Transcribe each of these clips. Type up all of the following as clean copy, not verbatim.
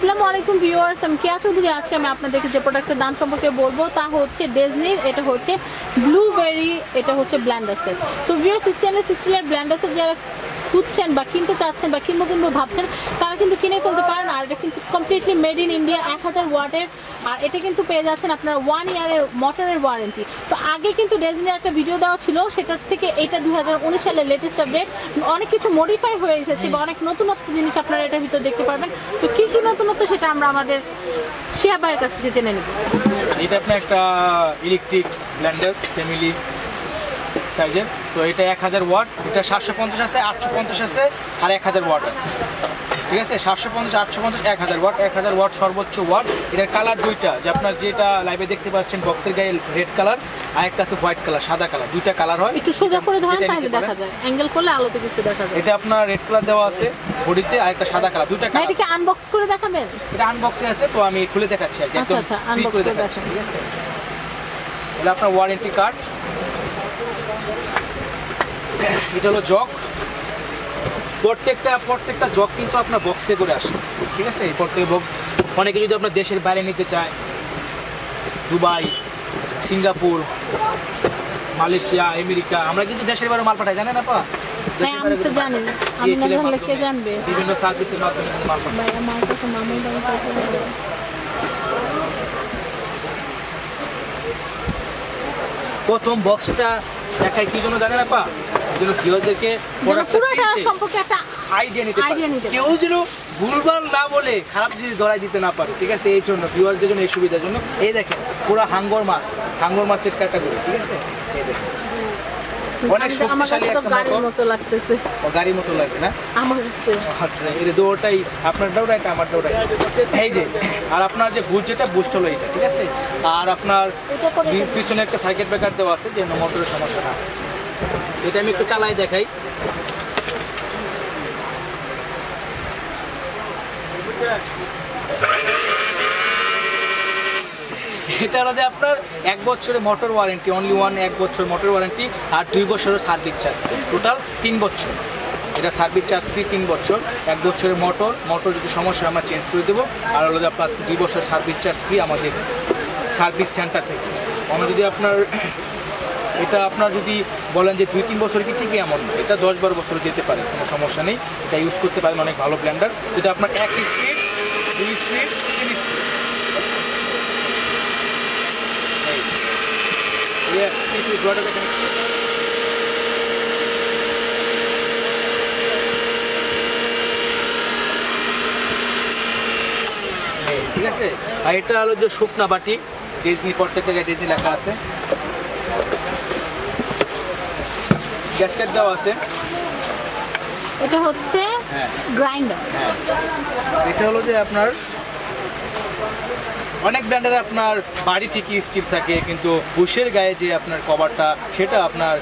আসসালামু আলাইকুম ভিউয়ার্স, আমি কেয়া চৌধুরী। আজকে আমি আপনাদেরকে যে প্রোডাক্টের দাম সম্পর্কে বলবো তা হচ্ছে ডিজনির। এটা হচ্ছে ব্লুবেরি, এটা হচ্ছে ব্লেন্ডার সেট। তো ভিউয়ার্স, স্টেনলেস স্টিলের ব্লেন্ডার সেট যারা খুঁজছেন বা কিনতে চাচ্ছেন বা কিনবো ভাবছেন তারা কিন্তু কিনে ফেলতে পারেন। আর এটা কিন্তু কমপ্লিটলি মেড ইন ইন্ডিয়া, 1000 ওয়াটের। আর এটা কিন্তু পেয়ে যাচ্ছেন আপনারা 1 ইয়ারের মোটরের ওয়ারেন্টি। তো আগে কিন্তু ডিজনির একটা ভিডিও দেওয়া ছিল, সেটার থেকে এটা 2019 সালের লেটেস্ট আপডেট। অনেক কিছু মডিফাই হয়ে এসেছে বা অনেক নতুনত্ব জিনিস আপনারা এটার ভিতরে দেখতে পারবেন। তো কি কি নতুনত্ব সেটা আমরা আমাদের শিয়া ভাইয়ের কাছ থেকে জেনে নেব। এটা আপনার একটা ইলেকট্রিক ব্লেন্ডার ফ্যামিলি সাইজের। তো এটা 1000 ওয়াট, এটা 750 আছে, 850 আছে আর 1000 ওয়াট আছে। ঠিক আছে, 750, 850, 1000 ওয়াট। 1000 ওয়াট সর্বোচ্চ ওয়াট। এটার কালার দুইটা, যে আপনার যেটা লাইভে দেখতে পাচ্ছেন বক্সের গায়ে রেড কালার, আর একটা আছে হোয়াইট কালার, সাদা কালার। দুইটা কালার হয়। একটু সোজা করে ধরেন তাহলে দেখা যায়, অ্যাঙ্গেল করলে আলোতে কিছু দেখা যায়। এটা আপনার রেড কালার দেওয়া আছে বডিতে, আর একটা সাদা কালার। দুইটা কালার। এটাকে আনবক্স করে দেখাবেন? এটা আনবক্সে আছে, তো আমি খুলে দেখাচ্ছি আর কি, একদম ফ্রি করে দেখাচ্ছি। ঠিক আছে, এটা আপনার ওয়ারেন্টি কার্ড। এটা হলো জগ। প্রত্যেকটা জগ কিন্তু আপনার বক্সে করে আসে। ঠিক আছে, এই প্রত্যেক বক্স অনেকে যদি আপনার দেশের বাইরে নিতে চায়, দুবাই, সিঙ্গাপুর, মালয়েশিয়া, আমেরিকা, আমরা কিন্তু দেশের বাইরে মাল পাঠাই, জানেন আপা? আমি তো জানি, আমি না জানলে কে জানবে? বিভিন্ন সার্ভিসের মাধ্যমে মাল পাঠাই। ভাই আমার কাছে মামুন দাম পাঠাবে। প্রথম বক্সটা দেখাই কি জন্য জানেন আপা? যেন ভিউয়ারদেরকে পুরোটা সম্পর্কে একটা আইডিয়া নিতে পারে, কেউ যেন ভুলভাল না বলে খারাপ জিনিস ধরাই দিতে না পারে। ঠিক আছে, এই জন্য ভিউয়ারদের জন্য, এই সুবিধার জন্য। এই দেখেন পুরো হাঙ্গর মাছের ক্যাটাগরি। ঠিক আছে, এই দেখেন অনেক শক্তিশালী একটা মোটর। গাড়ির মতো লাগে না আমার কাছে? আচ্ছা, এই দুটোটাই আপনারটাও রাইট, আমারটাও রাইট। এই যে, আর আপনার যে বুস্ট, যেটা বুস্ট হলো এটা। ঠিক আছে, আর আপনার পিছনে একটা সার্কিট ব্রেকার দেওয়া আছে যেন মোটরের সমস্যা না। এটা আমি একটু চালাই দেখাই। এটা হলো যে আপনার 1 বছরের মোটর ওয়ারেন্টি, অনলি 1 বছর মোটর ওয়ারেন্টি, আর 2 বছরের সার্ভিস চার্জ, টোটাল 3 বছর। এটা সার্ভিস চার্জ ফ্রি 3 বছর। 1 বছরের মোটর যদি সমস্যা আমরা চেঞ্জ করে দেবো। আর হলো যে আপনার 2 বছর সার্ভিস চার্জ ফ্রি আমাদের সার্ভিস সেন্টার থেকে। আমরা যদি আপনার এটা আপনার যদি বলেন যে 2-3 বছর কি, ঠিকই এমন না, এটা 10-12 বছর যেতে পারে, কোনো সমস্যা নেই। এটা ইউজ করতে পারেন, অনেক ভালো ব্লেন্ডার। এটা আপনার 1 স্পিড, 2 স্পিড, 3 স্পিড। ঠিক আছে, আর এটা হলো যে শুকনা বাটি, ডিজনি, প্রত্যেক জায়গায় ডিজনি লেখা আছে। গ্যাসকেট দেওয়া আছে। এটা হচ্ছে গ্রাইন্ডার। হ্যাঁ, এটা হলো যে আপনার অনেক ব্র্যান্ডের আপনার বাড়ি ঠিকই স্টিল থাকে, কিন্তু বুশের গায়ে যে আপনার কভারটা সেটা আপনার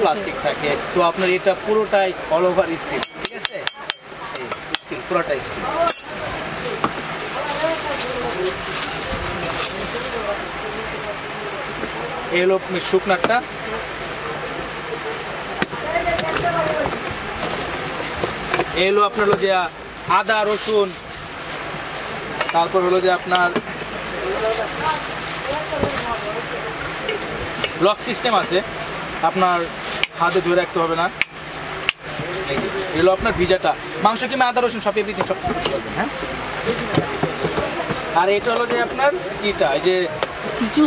প্লাস্টিক থাকে। তো আপনার এটা পুরোটাই অল ওভার স্টিল। ঠিক আছে, স্টিল, পুরোটাই স্টিল। এই হলো শুকনারটা। এই হলো আপনার হলো যে আদা রসুন, তারপর হলো যে আপনার লক সিস্টেম আছে, আপনার হাতে ধরে রাখতে হবে না। এগুলো আপনার ভিজাটা মাংস কিংবা আদা রসুন সব এভরিথিং সব কিছু করবেন। হ্যাঁ, আর এটা হলো যে আপনার ইটা, এই যে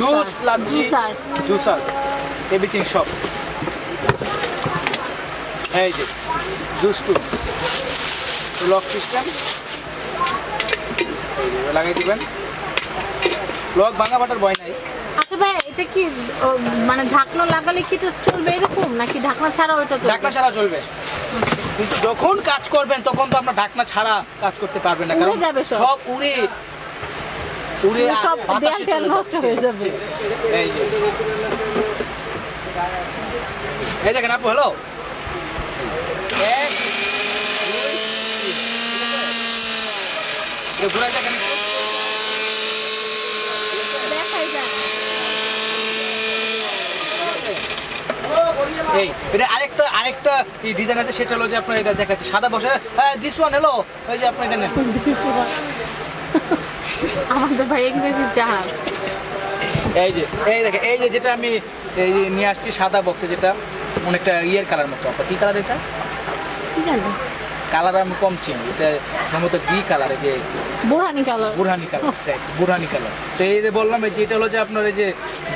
জুস, লাচ্ছি, জুসার, এভরিথিং সব। এই যে জুস টু লক সিস্টেম লাগাই দিবেন। লক ভাঙা ফাটার ভয় নাই। আচ্ছা ভাই, এটা কি মানে ঢাকনা লাগালে কি এটা চলবে এরকম, নাকি ঢাকনা ছাড়াও এটা চলবে? ঢাকনা ছাড়া চলবে, কিন্তু যখন কাজ করবেন তখন তো আপনার ঢাকনা ছাড়া কাজ করতে পারবেন না, কারণ সব উড়ে সব তেল নষ্ট হয়ে যাবে। এই দেখেন আপু, হ্যালো, ঘুরাই দেখেন। এই এটা আরেকটা ডিজাইন আছে, সেটা হলো যে আপনার এটা দেখাচ্ছি সাদা বসে। দিস ওয়ান, হ্যালো, ওই যে আপনি এটা নেন। আমাদের ভাই ইংরেজি জাহাজ। এই দেখে এই যে যেটা আমি এই যে নিয়ে আসছি সাদা বক্সে, যেটা অনেকটা ইয়ের কালার মতো। আপনার কি কালার এটা? কি জানো কালার আমি কম চিনি, এটা সম্ভবত ঘি কালার, যে borhani colour. Borhani colour, borhani colour. তো এই যে বললাম যে এটা হলো যে আপনার এই যে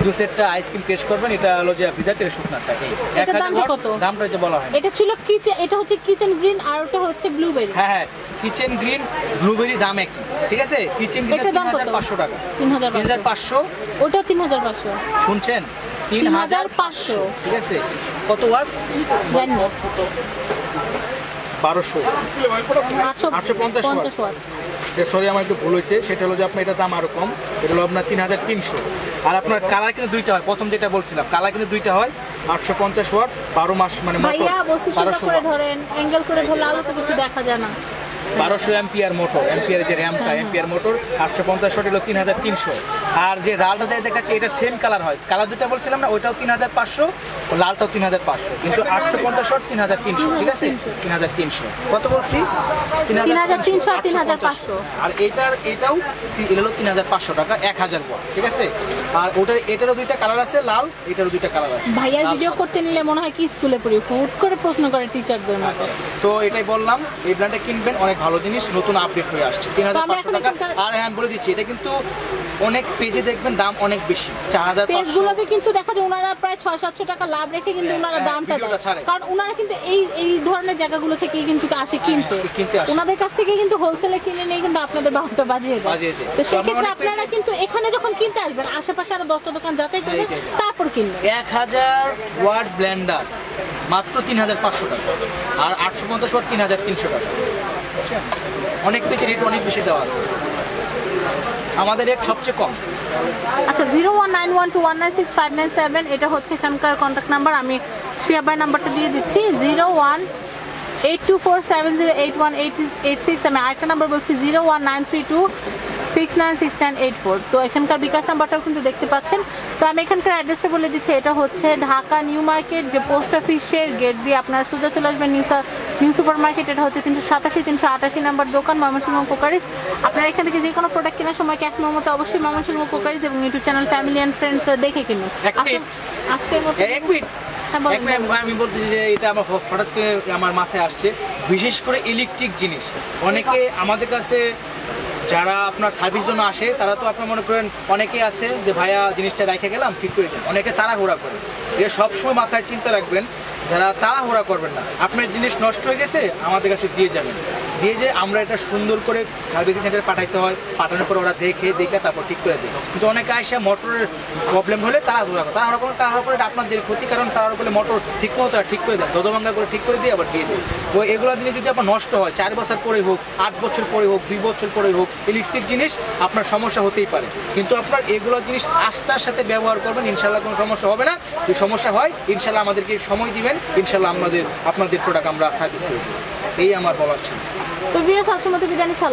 দু সেটটা আইসক্রিম টেস্ট করবেন, এটা হলো যে ভিজার থেকে শুকনাটা। এটার দামটা কত? দামটা যে বলা হয়, এটা ছিল কিচেন, এটা হচ্ছে কিচেন গ্রিন আর ওটা হচ্ছে ব্লুবেরি। হ্যাঁ, কিচেন গ্রিন ব্লুবেরি দাম একই, ঠিক আছে? কিচেন গ্রিন 3500 টাকা। 3500। ওটা 3500 শুনছেন? 3500, ঠিক আছে? কত ওয়াট? জানি না। 1200, 850 ওয়াট। সরি, আমার একটু ভুল হয়েছে। সেটা হলো যে আপনার এটার দাম আরো কম, এটা হলো আপনার 3300। আর আপনার কালার কিন্তু দুইটা হয়, প্রথম যেটা বলছিলাম কালার কিন্তু দুইটা হয়। 850 ওয়াট 12 মাস, মানে ভাইয়া বসে সোজা করে ধরেন, অ্যাঙ্গেল করে ধরলে আলো তো কিছু দেখা যায় না। 1200 এম্পিয়ার মোটর, এম্পিয়ার যে র্যামটা এম্পিয়ার মোটর। 850 ওয়াট হলো 3300। আর যে লালটা দেখাচ্ছে এটা সেম কালার হয়, কালার দুটা বলছিলাম না, ওইটাও 3500, লালটাও 3500, কিন্তু 850 ওয়াট 3300, ঠিক আছে? 3300 কত বলছি? 3300 আর 3500। আর এটাও হলো 3500 টাকা, 1000 ওয়াট, ঠিক আছে? আর এটারও দুইটা কালার আছে, লাল, এটারও দুইটা কালার আছে। ভাইয়া ভিডিও করতে নিলে মনে হয় কি স্কুলে পড়ি, হুট করে প্রশ্ন করে টিচারদের মতো। তো এটাই বললাম, এই ব্র্যান্ডটা কিনবেন, অনেক ভালো জিনিস, নতুন আপডেট হয়ে আসছে। 3500 টাকা। আর হ্যাঁ, বলে দিচ্ছি, এটা কিন্তু অনেক পেজে দেখবেন দাম অনেক বেশি, 4500। পেজগুলোতে কিন্তু দেখা যায় ওনারা প্রায় 600-700 টাকা লাভ রেখে কিন্তু ওনারা দামটা দেয়, কারণ ওনারা কিন্তু এই ধরনের জায়গাগুলো থেকে কিন্তু আসে কিনতে। ওনাদের কাছ থেকে কিন্তু হোলসেলে কিনে নিয়ে কিন্তু আপনাদের বাহুটা বাজিয়ে দেয়। তো সেক্ষেত্রে আপনারা কিন্তু এখানে যখন কিনতে আসবেন, আশেপাশে আরো 10টা দোকান যাচাই করবেন, তারপর কিনবেন। 1000 ওয়াট ব্লেন্ডার মাত্র 3500 টাকা, আর 850 ওয়াট 3300 টাকা। অনেক পেজে রেট অনেক বেশি দেওয়া আছে, আমাদের রেট সবচেয়ে কম। আচ্ছা, 019121965997 এটা হচ্ছে এখানকার কন্ট্যাক্ট নাম্বার। আমি শিয়া ভাই নাম্বারটা দিয়ে দিচ্ছি, 018247081886। আমি আরেকটা নাম্বার বলছি 01932696984। তো এখানকার বিকাশ নাম্বারটাও কিন্তু দেখতে পাচ্ছেন। তো আমি এখানকার অ্যাড্রেসটা বলে দিচ্ছি, এটা হচ্ছে ঢাকা নিউ মার্কেট, যে পোস্ট অফিসের গেট দিয়ে আপনারা সোজা চলে আসবেন নিউ সুপার মার্কেট। এটা হচ্ছে 387-388 নাম্বার দোকান, ময়মনসিংহ কোকারিজ। আপনারা এখান থেকে যে কোনো প্রোডাক্ট কেনার সময় ক্যাশ মেমোতে অবশ্যই ময়মনসিংহ কোকারিজ এবং YouTube channel family and friends দেখে কিনুন। আজকের মতো আমি বলতেছি যে এটা আমার হঠাৎ করে আমার মাথায় আসছে, বিশেষ করে ইলেকট্রিক জিনিস। অনেকে আমাদের কাছে যারা আপনার সার্ভিস জন্য আসে, তারা তো আপনার মনে করেন অনেকে আছে যে ভাইয়া জিনিসটা রেখে গেলাম, ঠিক করে দেন। অনেকে তাড়াহুড়া করে, এটা সবসময় মাথায় চিন্তা রাখবেন, যারা তাড়াহুড়া করবেন না। আপনার জিনিস নষ্ট হয়ে গেছে, আমাদের কাছে দিয়ে যাবেন, দিয়ে যে আমরা এটা সুন্দর করে সার্ভিস সেন্টারে পাঠাইতে হয়, পাঠানোর পর ওরা দেখে তারপর ঠিক করে দেয়। কিন্তু অনেকে আসে মোটরের প্রবলেম হলে তাড়াহুড়া করে এটা আপনাদের ক্ষতি, কারণ তাড়াহুড়া করলে মোটর ঠিক মতো ঠিক করে দেয়, দোদভাঙ্গা করে ঠিক করে দিয়ে আবার দিয়ে দেয়। তো এগুলো জিনিস যদি আপনার নষ্ট হয়, 4 বছর পরে হোক, 8 বছর পরে হোক, 2 বছর পরে হোক, ইলেকট্রিক জিনিস আপনার সমস্যা হতেই পারে। কিন্তু আপনার এগুলো জিনিস আস্থার সাথে ব্যবহার করবেন, ইনশাল্লাহ কোনো সমস্যা হবে না। যদি সমস্যা হয়, ইনশাল্লাহ আমাদেরকে সময় দিবেন, ইনশাল্লাহ আপনাদের প্রোডাক্ট আমরা সার্ভিস করব। এই আমার বলার ছিল। তো ভিউয়ার্স, আজকের মতো বিদায় নিচ্ছি।